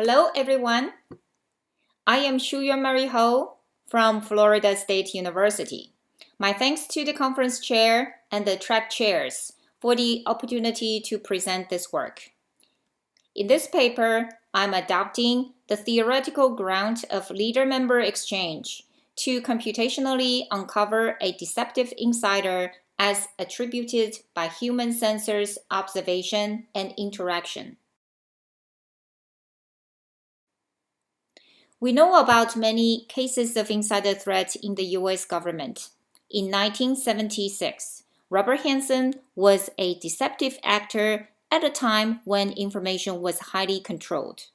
Hello, everyone. I am Shuya Mary Ho from Florida State University. My thanks to the conference chair and the track chairs for the opportunity to present this work. In this paper, I'm adopting the theoretical ground of leader-member exchange to computationally uncover a deceptive insider as attributed by human sensors, observation, and interaction. We know about many cases of insider threat in the US government. In 1976, Robert Hanssen was a deceptive actor at a time when information was highly controlled,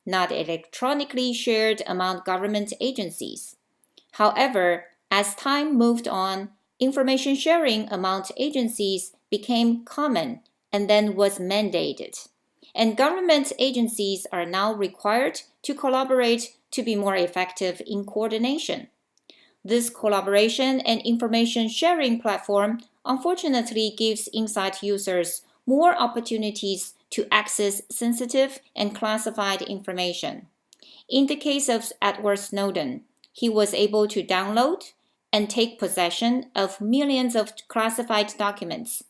not electronically shared among government agencies. However, as time moved on, information sharing among agencies became common and then was mandated. And government agencies are now required to collaborate to be more effective in coordination. This collaboration and information sharing platform unfortunately gives inside users more opportunities to access sensitive and classified information. In the case of Edward Snowden, he was able to download and take possession of millions of classified documents.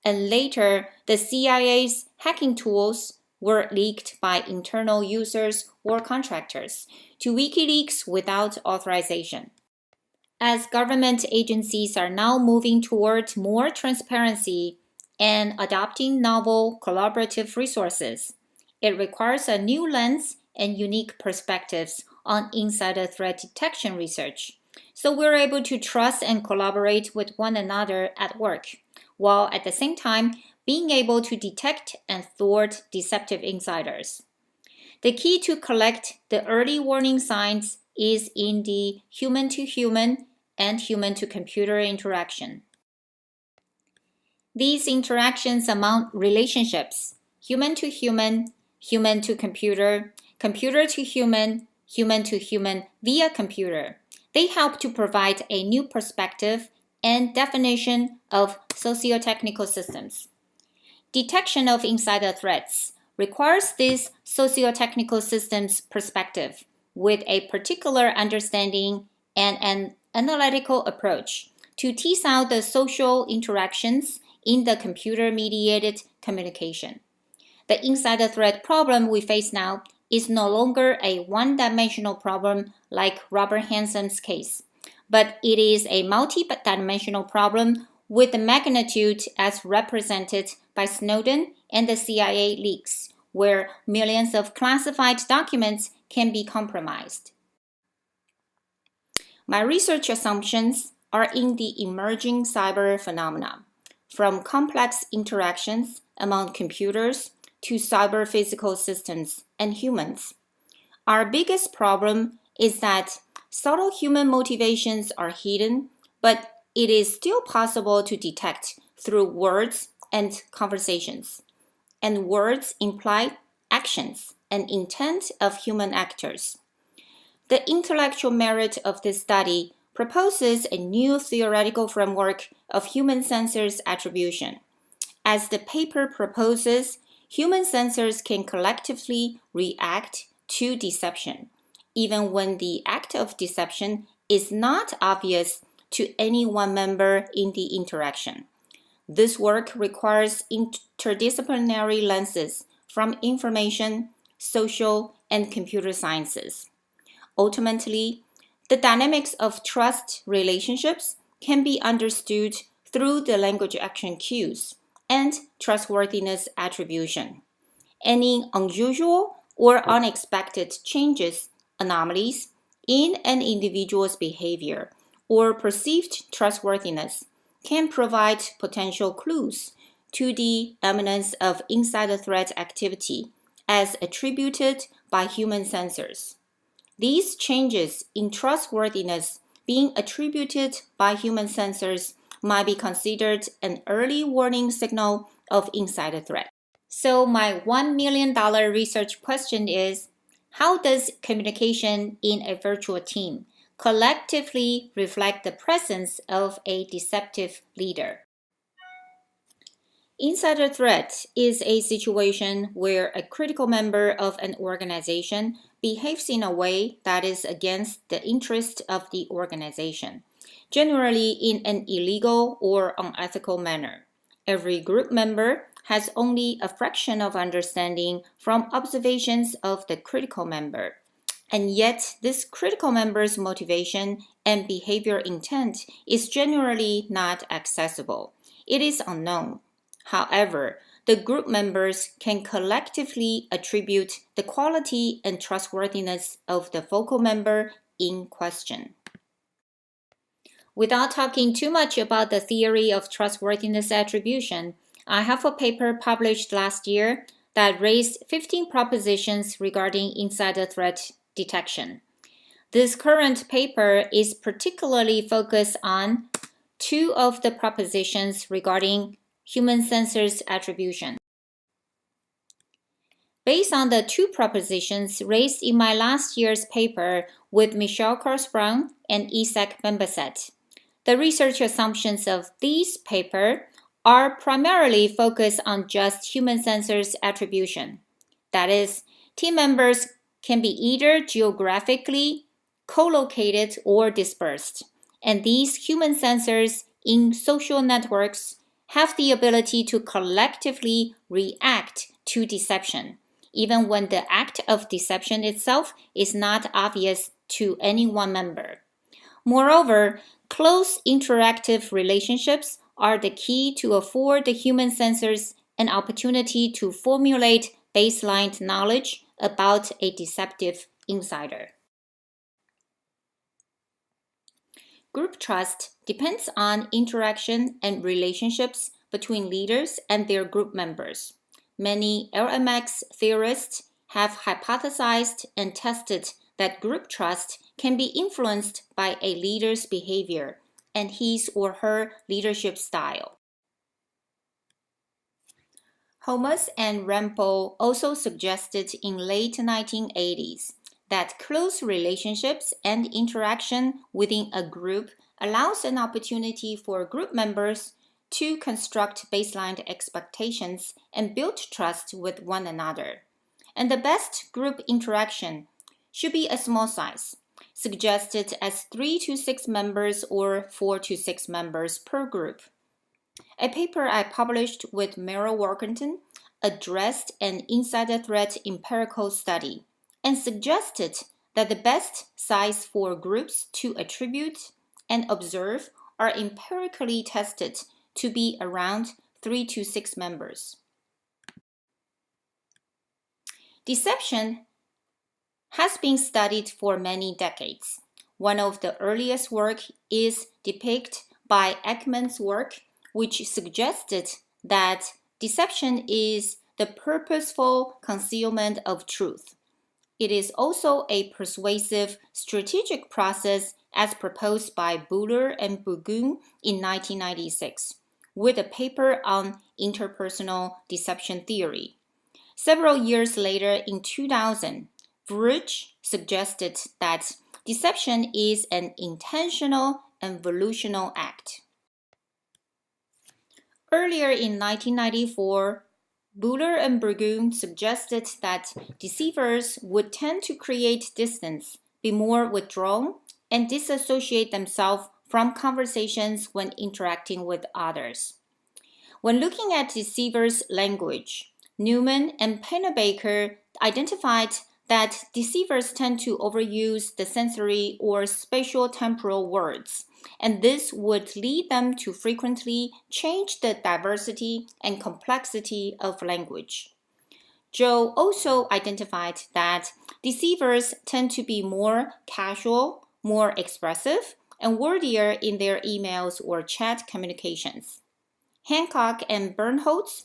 And later, the CIA's hacking tools were leaked by internal users or contractors to WikiLeaks without authorization. As government agencies are now moving toward more transparency and adopting novel collaborative resources, it requires a new lens and unique perspectives on insider threat detection research. So we're able to trust and collaborate with one another at work, while at the same time being able to detect and thwart deceptive insiders. The key to collect the early warning signs is in the human-to-human and human-to-computer interaction. These interactions among relationships, human-to-human, human-to-computer, computer-to-human, human-to-human via computer, they help to provide a new perspective and definition of socio-technical systems. Detection of insider threats requires this socio-technical systems perspective with a particular understanding and an analytical approach to tease out the social interactions in the computer-mediated communication. The insider threat problem we face now is no longer a one-dimensional problem like Robert Hanssen's case, but it is a multi-dimensional problem with the magnitude as represented by Snowden and the CIA leaks, where millions of classified documents can be compromised. My research assumptions are in the emerging cyber phenomena, from complex interactions among computers to cyber physical systems and humans. Our biggest problem is that subtle human motivations are hidden, but it is still possible to detect through words and conversations. And words imply actions and intent of human actors. The intellectual merit of this study proposes a new theoretical framework of human sensors attribution. As the paper proposes, human sensors can collectively react to deception, even when the act of deception is not obvious to any one member in the interaction. This work requires interdisciplinary lenses from information, social, and computer sciences. Ultimately, the dynamics of trust relationships can be understood through the language action cues and trustworthiness attribution. Any unusual or unexpected changes, anomalies, in an individual's behavior or perceived trustworthiness can provide potential clues to the eminence of insider threat activity as attributed by human sensors. These changes in trustworthiness being attributed by human sensors might be considered an early warning signal of insider threat. So my $1 million research question is, how does communication in a virtual team collectively reflect the presence of a deceptive leader? Insider threat is a situation where a critical member of an organization behaves in a way that is against the interest of the organization, generally in an illegal or unethical manner. Every group member has only a fraction of understanding from observations of the critical member. And yet, this critical member's motivation and behavior intent is generally not accessible. It is unknown. However, the group members can collectively attribute the quality and trustworthiness of the focal member in question. Without talking too much about the theory of trustworthiness attribution, I have a paper published last year that raised 15 propositions regarding insider threat detection. This current paper is particularly focused on two of the propositions regarding human sensors attribution. Based on the two propositions raised in my last year's paper with Michelle Cross-Brown and Isaac Bembasset, the research assumptions of this paper are primarily focused on just human sensors attribution. That is, team members can be either geographically co-located or dispersed, and these human sensors in social networks have the ability to collectively react to deception, even when the act of deception itself is not obvious to any one member. Moreover, close interactive relationships are the key to afford the human sensors an opportunity to formulate baseline knowledge about a deceptive insider. Group trust depends on interaction and relationships between leaders and their group members. Many LMX theorists have hypothesized and tested that group trust can be influenced by a leader's behavior and his or her leadership style. Holmes and Rempel also suggested in late 1980s that close relationships and interaction within a group allows an opportunity for group members to construct baseline expectations and build trust with one another. And the best group interaction should be a small size, suggested as 3 to 6 members or 4 to 6 members per group. A paper I published with Merrill Workington addressed an insider threat empirical study and suggested that the best size for groups to attribute and observe are empirically tested to be around 3 to 6 members. Deception has been studied for many decades. One of the earliest work is depicted by Ekman's work, which suggested that deception is the purposeful concealment of truth. It is also a persuasive strategic process as proposed by Buller and Burgoon in 1996, with a paper on interpersonal deception theory. Several years later, in 2000, Vrij suggested that deception is an intentional and volitional act. Earlier in 1994, Buller and Burgoon suggested that deceivers would tend to create distance, be more withdrawn, and disassociate themselves from conversations when interacting with others. When looking at deceivers' language, Newman and Pennebaker identified that deceivers tend to overuse the sensory or spatial-temporal words, and this would lead them to frequently change the diversity and complexity of language. Joe also identified that deceivers tend to be more casual, more expressive, and wordier in their emails or chat communications. Hancock and Bernholtz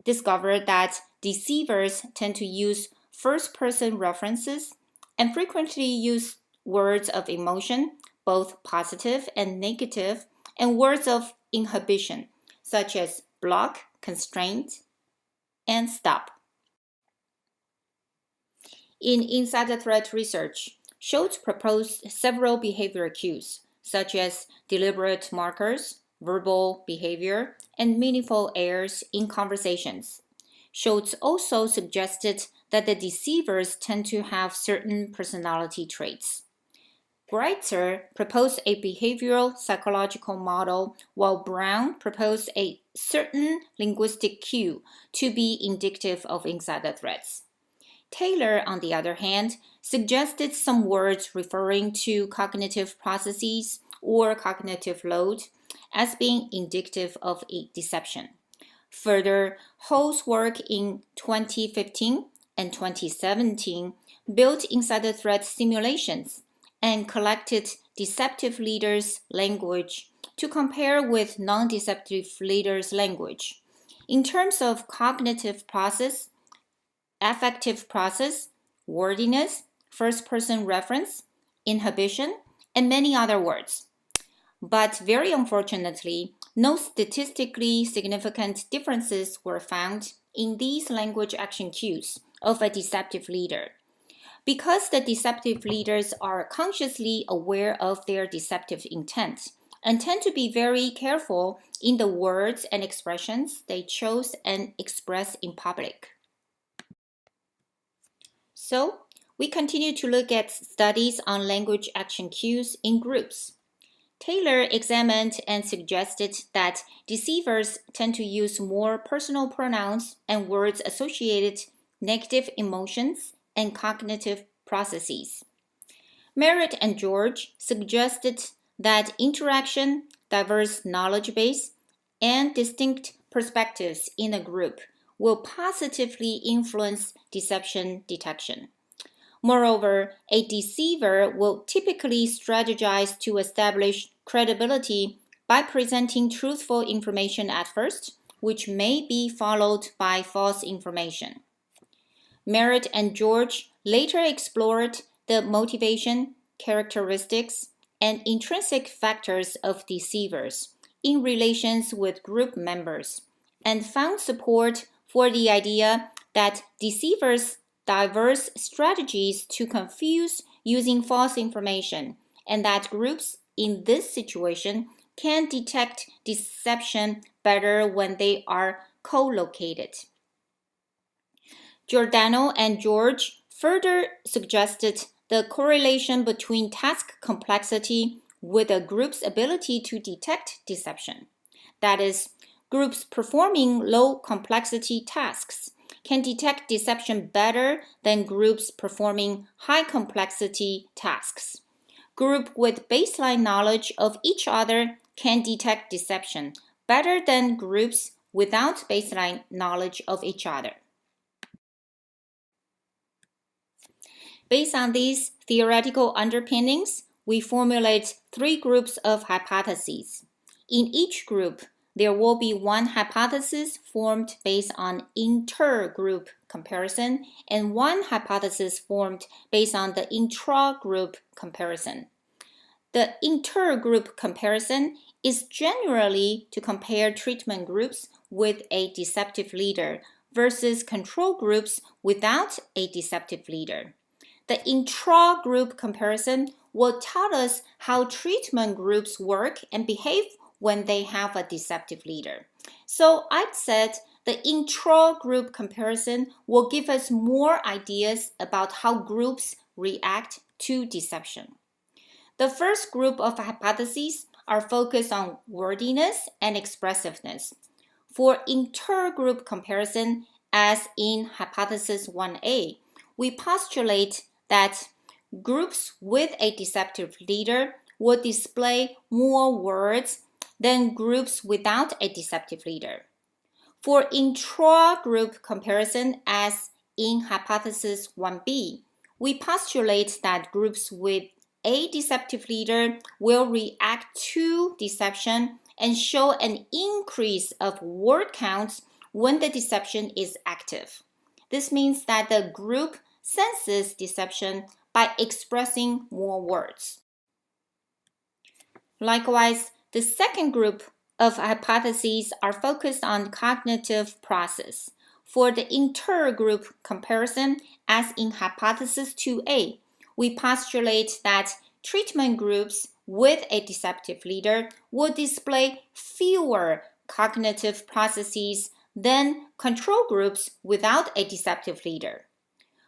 discovered that deceivers tend to use first-person references and frequently use words of emotion, both positive and negative, and words of inhibition, such as block, constraint, and stop. In insider threat research, Schultz proposed several behavior cues, such as deliberate markers, verbal behavior, and meaningful errors in conversations. Schultz also suggested that the deceivers tend to have certain personality traits. Breitzer proposed a behavioral psychological model, while Brown proposed a certain linguistic cue to be indicative of insider threats. Taylor, on the other hand, suggested some words referring to cognitive processes or cognitive load as being indicative of a deception. Further, Ho's work in 2015 and 2017 built insider threat simulations and collected deceptive leaders' language to compare with non-deceptive leaders' language. In terms of cognitive process, affective process, wordiness, first-person reference, inhibition, and many other words. But very unfortunately, no statistically significant differences were found in these language action cues of a deceptive leader. Because the deceptive leaders are consciously aware of their deceptive intent and tend to be very careful in the words and expressions they chose and express in public. So, we continue to look at studies on language action cues in groups. Taylor examined and suggested that deceivers tend to use more personal pronouns and words associated negative emotions and cognitive processes. Merritt and George suggested that interaction, diverse knowledge base, and distinct perspectives in a group will positively influence deception detection. Moreover, a deceiver will typically strategize to establish credibility by presenting truthful information at first, which may be followed by false information. Merritt and George later explored the motivation, characteristics, and intrinsic factors of deceivers in relations with group members, and found support for the idea that deceivers' diverse strategies to confuse using false information, and that groups in this situation can detect deception better when they are co-located. Giordano and George further suggested the correlation between task complexity with a group's ability to detect deception. That is, groups performing low complexity tasks can detect deception better than groups performing high complexity tasks. Groups with baseline knowledge of each other can detect deception better than groups without baseline knowledge of each other. Based on these theoretical underpinnings, we formulate 3 groups of hypotheses. In each group, there will be one hypothesis formed based on intergroup comparison and one hypothesis formed based on the intra-group comparison. The intergroup comparison is generally to compare treatment groups with a deceptive leader versus control groups without a deceptive leader. The intra-group comparison will tell us how treatment groups work and behave when they have a deceptive leader. So I've said the intra-group comparison will give us more ideas about how groups react to deception. The first group of hypotheses are focused on wordiness and expressiveness. For intergroup comparison, as in hypothesis 1A, we postulate that groups with a deceptive leader will display more words than groups without a deceptive leader. For intra-group comparison, as in hypothesis 1B, we postulate that groups with a deceptive leader will react to deception and show an increase of word counts when the deception is active. This means that the group senses deception by expressing more words. Likewise, the second group of hypotheses are focused on cognitive process. For the intergroup comparison, as in hypothesis 2A, we postulate that treatment groups with a deceptive leader will display fewer cognitive processes than control groups without a deceptive leader.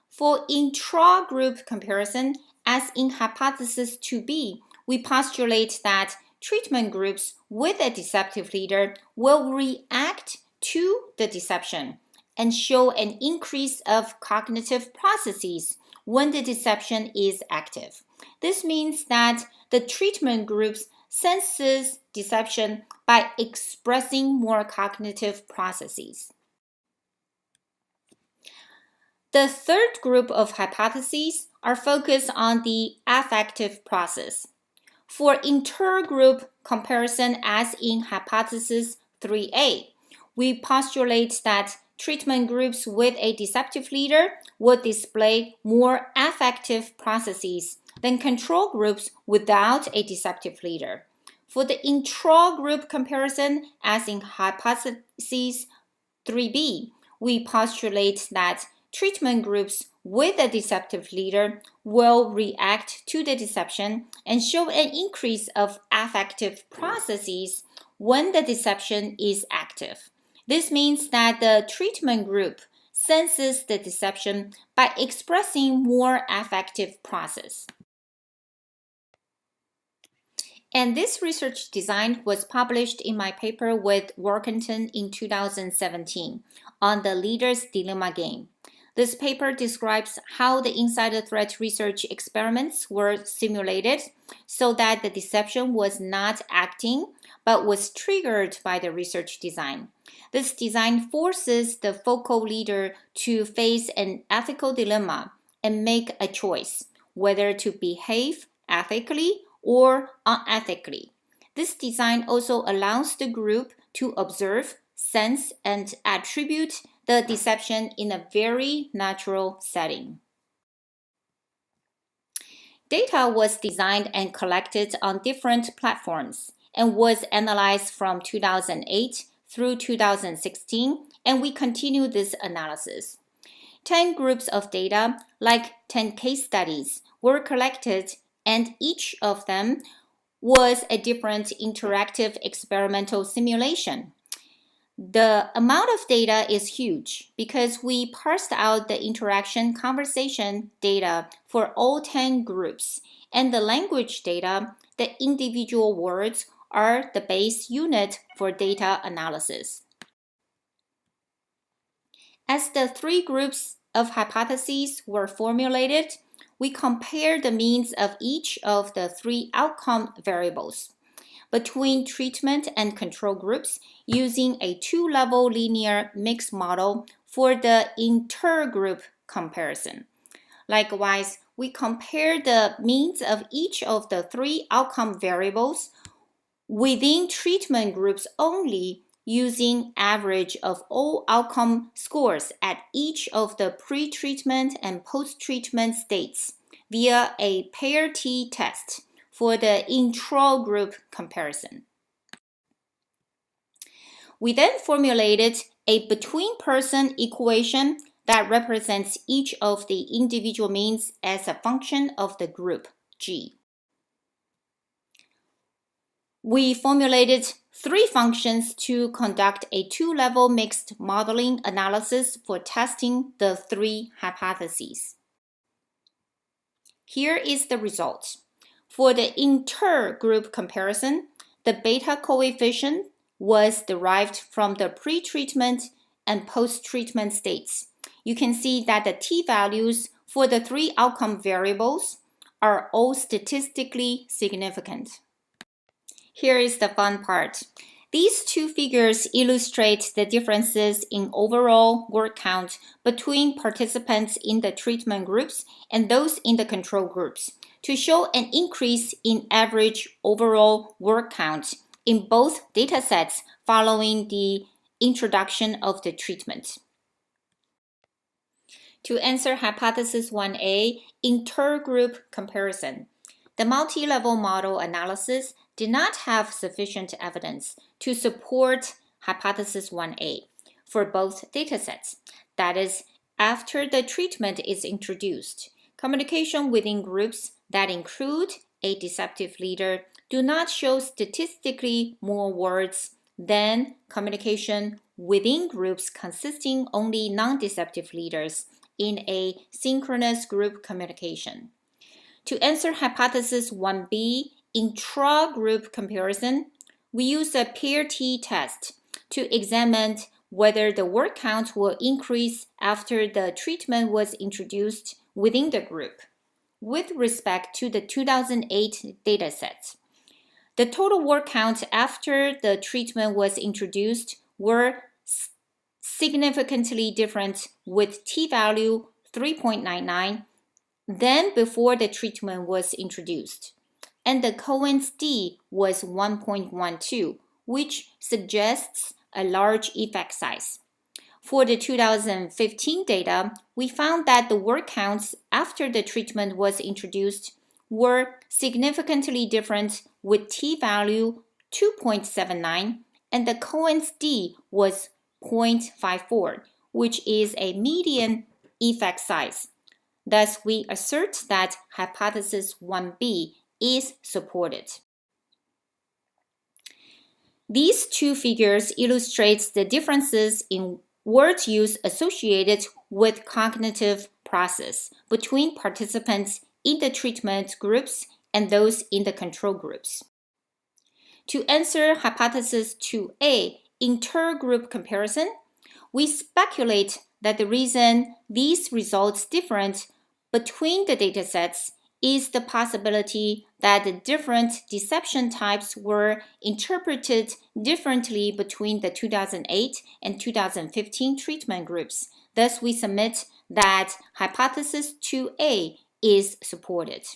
For intra-group comparison, as in hypothesis 2b, we postulate that treatment groups with a deceptive leader will react to the deception and show an increase of cognitive processes when the deception is active. This means that the treatment groups senses deception by expressing more cognitive processes. The third group of hypotheses are focused on the affective process. For intergroup comparison, as in hypothesis 3a, we postulate that treatment groups with a deceptive leader will display more affective processes than control groups without a deceptive leader. For the intra-group comparison, as in hypothesis 3b, we postulate that treatment groups with a deceptive leader will react to the deception and show an increase of affective processes when the deception is active. This means that the treatment group senses the deception by expressing more affective process. And this research design was published in my paper with Workington in 2017 on the leader's dilemma game. This paper describes how the insider threat research experiments were simulated so that the deception was not acting but was triggered by the research design. This design forces the focal leader to face an ethical dilemma and make a choice, whether to behave ethically or unethically. This design also allows the group to observe, sense, and attribute the deception in a very natural setting. Data was designed and collected on different platforms and was analyzed from 2008 through 2016, and we continue this analysis. 10 groups of data, like 10 case studies, were collected, and each of them was a different interactive experimental simulation. The amount of data is huge because we parsed out the interaction conversation data for all 10 groups, and the language data, the individual words, are the base unit for data analysis. As the 3 groups of hypotheses were formulated, we compared the means of each of the 3 outcome variables between treatment and control groups using a 2-level linear mixed model for the intergroup comparison. Likewise, we compared the means of each of the 3 outcome variables within treatment groups only using average of all outcome scores at each of the pre-treatment and post-treatment states via a pair T test for the intra-group comparison. We then formulated a between-person equation that represents each of the individual means as a function of the group G. We formulated 3 functions to conduct a 2-level mixed modeling analysis for testing the 3 hypotheses. Here is the result. For the intergroup comparison, the beta coefficient was derived from the pre-treatment and post-treatment states. You can see that the t-values for the 3 outcome variables are all statistically significant. Here is the fun part. These 2 figures illustrate the differences in overall word count between participants in the treatment groups and those in the control groups to show an increase in average overall word count in both datasets following the introduction of the treatment. To answer hypothesis 1a, intergroup comparison, the multi-level model analysis did not have sufficient evidence to support hypothesis 1a for both datasets. That is, after the treatment is introduced, communication within groups that include a deceptive leader, do not show statistically more words than communication within groups consisting only non-deceptive leaders in a synchronous group communication. To answer hypothesis 1b, intra-group comparison, we use a pair t-test to examine whether the word count will increase after the treatment was introduced within the group. With respect to the 2008 dataset, the total word count after the treatment was introduced were significantly different with t-value 3.99 than before the treatment was introduced, and the Cohen's d was 1.12, which suggests a large effect size. For the 2015 data, we found that the word counts after the treatment was introduced were significantly different with t-value 2.79 and the Cohen's d was 0.54, which is a median effect size. Thus, we assert that hypothesis 1b is supported. These two figures illustrate the differences in word use associated with cognitive process between participants in the treatment groups and those in the control groups. To answer hypothesis 2a, intergroup comparison, we speculate that the reason these results different between the datasets is the possibility that the different deception types were interpreted differently between the 2008 and 2015 treatment groups. Thus, we submit that hypothesis 2a is supported.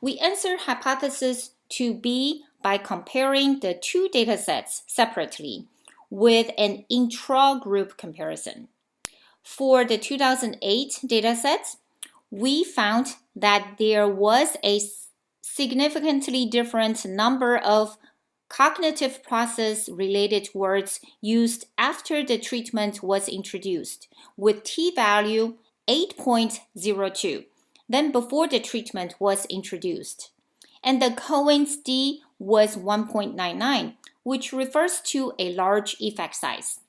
We answer hypothesis 2b by comparing the two datasets separately with an intra-group comparison. For the 2008 dataset, we found that there was a significantly different number of cognitive process-related words used after the treatment was introduced, with t-value 8.02 than before the treatment was introduced. And the Cohen's d was 1.99, which refers to a large effect size.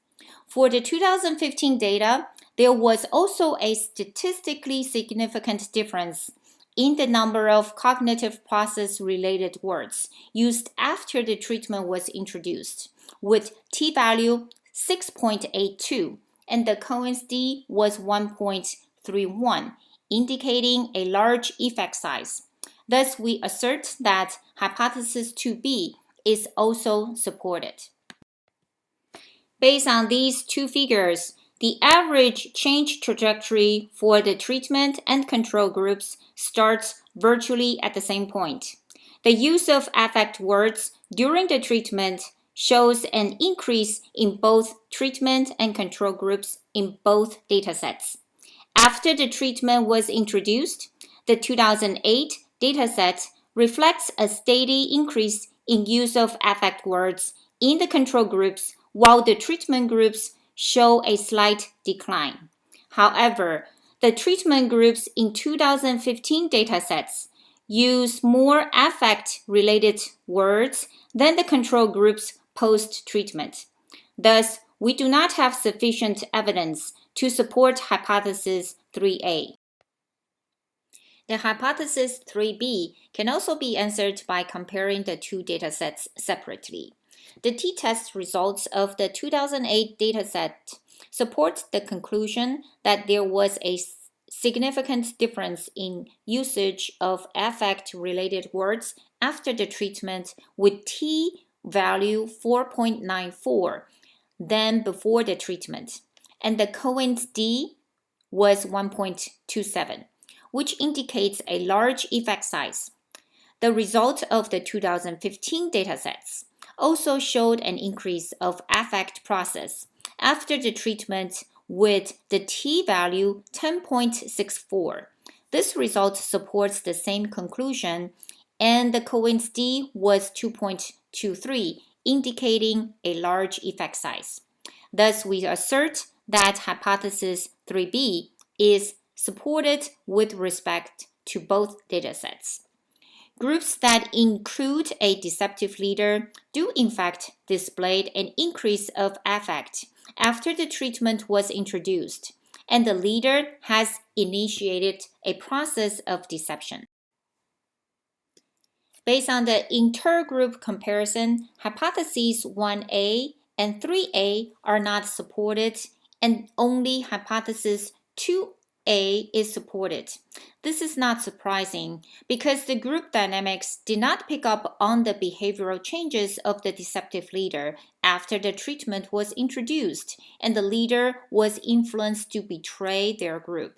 For the 2015 data, there was also a statistically significant difference in the number of cognitive process-related words used after the treatment was introduced, with t-value 6.82, and the Cohen's d was 1.31, indicating a large effect size. Thus, we assert that hypothesis 2b is also supported. Based on these two figures, the average change trajectory for the treatment and control groups starts virtually at the same point. The use of affect words during the treatment shows an increase in both treatment and control groups in both datasets. After the treatment was introduced, the 2008 dataset reflects a steady increase in use of affect words in the control groups, while the treatment groups show a slight decline. However, the treatment groups in 2015 datasets use more affect-related words than the control groups post-treatment. Thus, we do not have sufficient evidence to support hypothesis 3a. The hypothesis 3b can also be answered by comparing the two datasets separately. The t-test results of the 2008 dataset support the conclusion that there was a significant difference in usage of affect-related words after the treatment, with t-value 4.94 than before the treatment, and the Cohen's d was 1.27, which indicates a large effect size. The result of the 2015 datasets also showed an increase of affect process after the treatment with the t-value 10.64. This result supports the same conclusion, and the Cohen's d was 2.23, indicating a large effect size. Thus, we assert that hypothesis 3b is supported with respect to both datasets. Groups that include a deceptive leader do in fact display an increase of affect after the treatment was introduced, and the leader has initiated a process of deception. Based on the intergroup comparison, hypotheses 1A and 3A are not supported, and only hypothesis 2A is supported. This is not surprising because the group dynamics did not pick up on the behavioral changes of the deceptive leader after the treatment was introduced, and the leader was influenced to betray their group.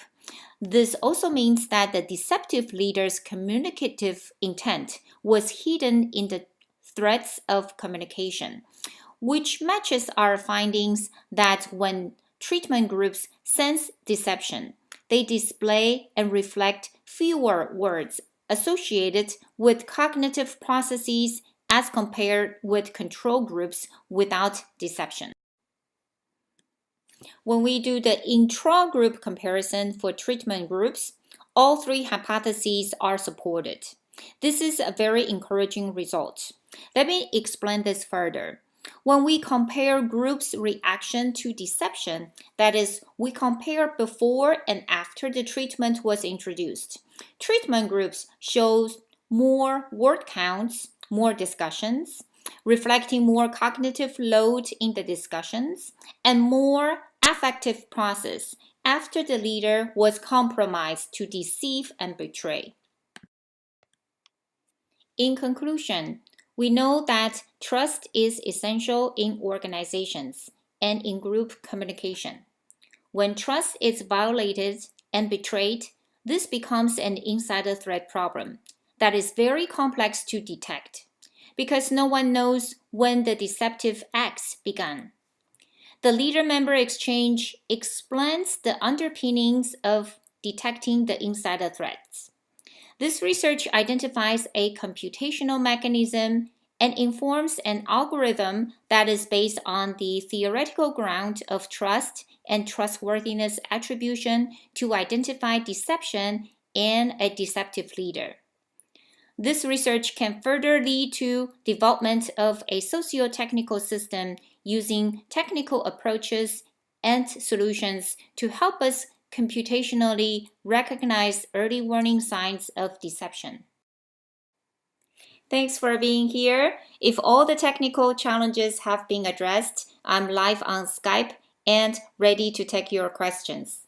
This also means that the deceptive leader's communicative intent was hidden in the threads of communication, which matches our findings that when treatment groups sense deception, they display and reflect fewer words associated with cognitive processes as compared with control groups without deception. When we do the intra-group comparison for treatment groups, all three hypotheses are supported. This is a very encouraging result. Let me explain this further. When we compare groups' reaction to deception, that is, we compare before and after the treatment was introduced, treatment groups show more word counts, more discussions, reflecting more cognitive load in the discussions, and more affective process after the leader was compromised to deceive and betray. In conclusion, we know that trust is essential in organizations and in group communication. When trust is violated and betrayed, this becomes an insider threat problem that is very complex to detect because no one knows when the deceptive acts began. The leader-member exchange explains the underpinnings of detecting the insider threats. This research identifies a computational mechanism and informs an algorithm that is based on the theoretical ground of trust and trustworthiness attribution to identify deception in a deceptive leader. This research can further lead to development of a socio-technical system using technical approaches and solutions to help us computationally recognize early warning signs of deception. Thanks for being here. If all the technical challenges have been addressed, I'm live on Skype and ready to take your questions.